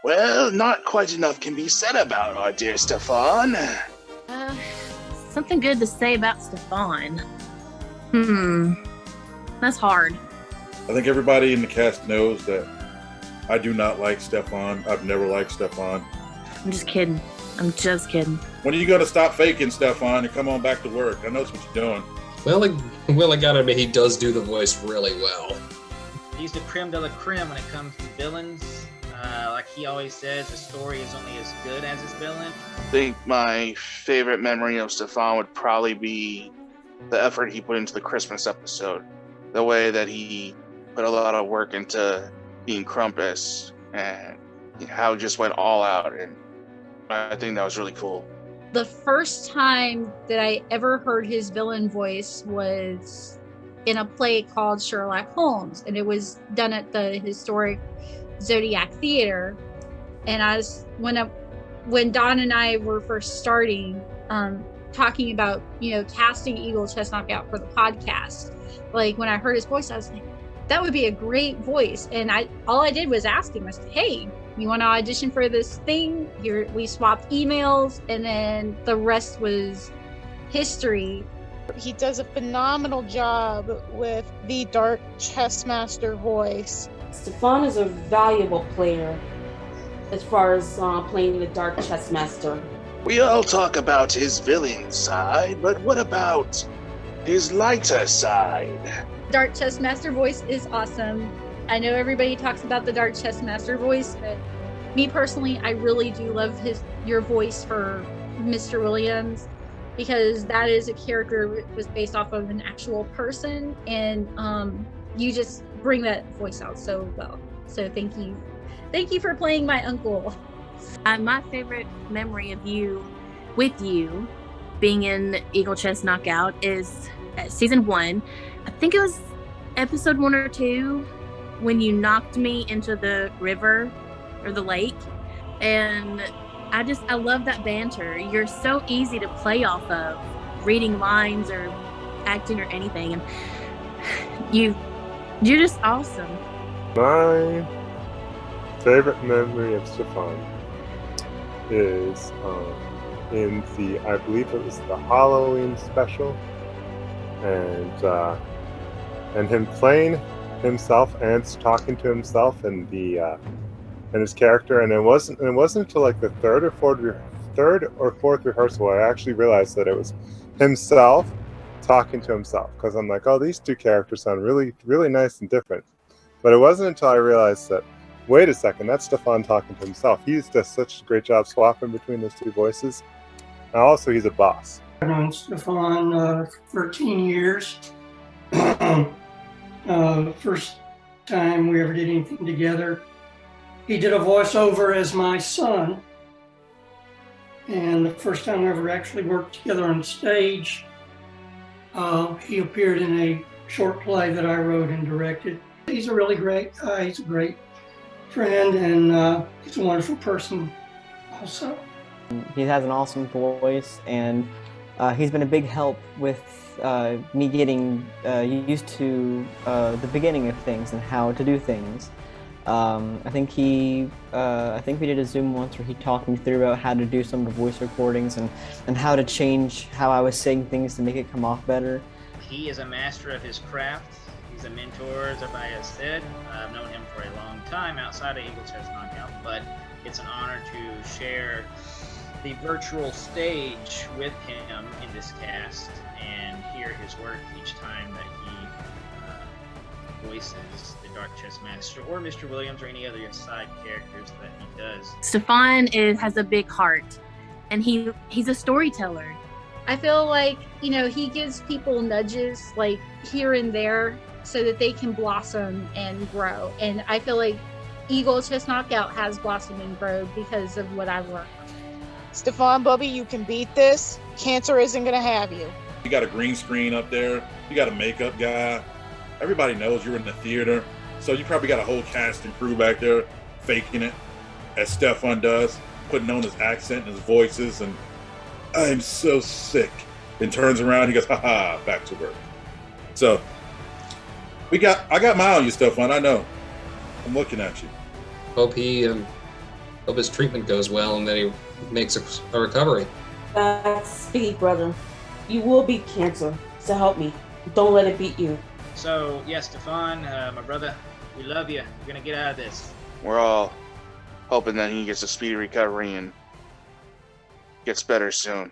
Well, not quite enough can be said about our dear Steifon. Something good to say about Steifon. That's hard. I think everybody in the cast knows that I do not like Steifon. I've never liked Steifon. I'm just kidding. When are you going to stop faking, Steifon, and come on back to work? I know that's what you're doing. Well, I gotta admit, he does do the voice really well. He's the creme de la creme when it comes to villains. Like he always says, the story is only as good as its villain. I think my favorite memory of Steifon would probably be the effort he put into the Christmas episode. The way that he put a lot of work into being Krampus and how he just went all out. And I think that was really cool. The first time that I ever heard his villain voice was in a play called Sherlock Holmes, and it was done at the historic Zodiac Theater. And when Don and I were first starting, talking about, casting Eagle Chestnut out for the podcast, like when I heard his voice, I was like, that would be a great voice. And all I did was ask him, I said, hey, you want to audition for this thing? Here, we swapped emails, and then the rest was history. He does a phenomenal job with the Dark Chessmaster voice. Steifon is a valuable player as far as playing the Dark Chessmaster. We all talk about his villain side, but what about his lighter side? Dark Chessmaster voice is awesome. I know everybody talks about the Dark Chessmaster voice, but me personally, I really do love your voice for Mr. Williams, because that is a character that was based off of an actual person, and you just bring that voice out so well. So thank you for playing my uncle. My favorite memory of with you being in Eagle Chest Knockout is season 1. I think it was episode 1 or 2 when you knocked me into the river or the lake, and I love that banter. You're so easy to play off of, reading lines or acting or anything, and you're just awesome. My favorite memory of Steifon is in I believe it was the Halloween special, and him playing himself and talking to himself and his character. And it wasn't until like the third or fourth rehearsal I actually realized that it was himself talking to himself, because I'm like, oh, these two characters sound really, really nice and different. But it wasn't until I realized that, wait a second, that's Steifon talking to himself. He does such a great job swapping between those two voices. And also, he's a boss. I've known Steifon 13 years. First time we ever did anything together, he did a voiceover as my son. And the first time we ever actually worked together on stage, he appeared in a short play that I wrote and directed. He's a really great guy. He's a great friend, and he's a wonderful person also. He has an awesome voice, and he's been a big help with me getting used to the beginning of things and how to do things. I think we did a Zoom once where he talked me through about how to do some of the voice recordings and how to change how I was saying things to make it come off better. He is a master of his craft. He's a mentor, as everybody has said. I've known him for a long time outside of Eagle Chest Knockout, but it's an honor to share the virtual stage with him in this cast and hear his work each time that he voices the Dark Chess Master or Mr. Williams or any other side characters that he does. Steifon has a big heart, and he's a storyteller. I feel like, he gives people nudges like here and there so that they can blossom and grow. And I feel like Eagle Chest Knockout has blossomed and grown because of what I've learned. Steifon, Bubby, you can beat this. Cancer isn't going to have you. You got a green screen up there. You got a makeup guy. Everybody knows you're in the theater. So you probably got a whole cast and crew back there faking it, as Steifon does, putting on his accent and his voices. And I'm so sick. And turns around, he goes, ha, back to work. So I got my eye on you, Steifon. I know. I'm looking at you. Hope he Hope his treatment goes well and that he makes a recovery. That's speedy, brother. You will beat cancer, so help me. Don't let it beat you. So, yes, Steifon, my brother, we love you. We're going to get out of this. We're all hoping that he gets a speedy recovery and gets better soon.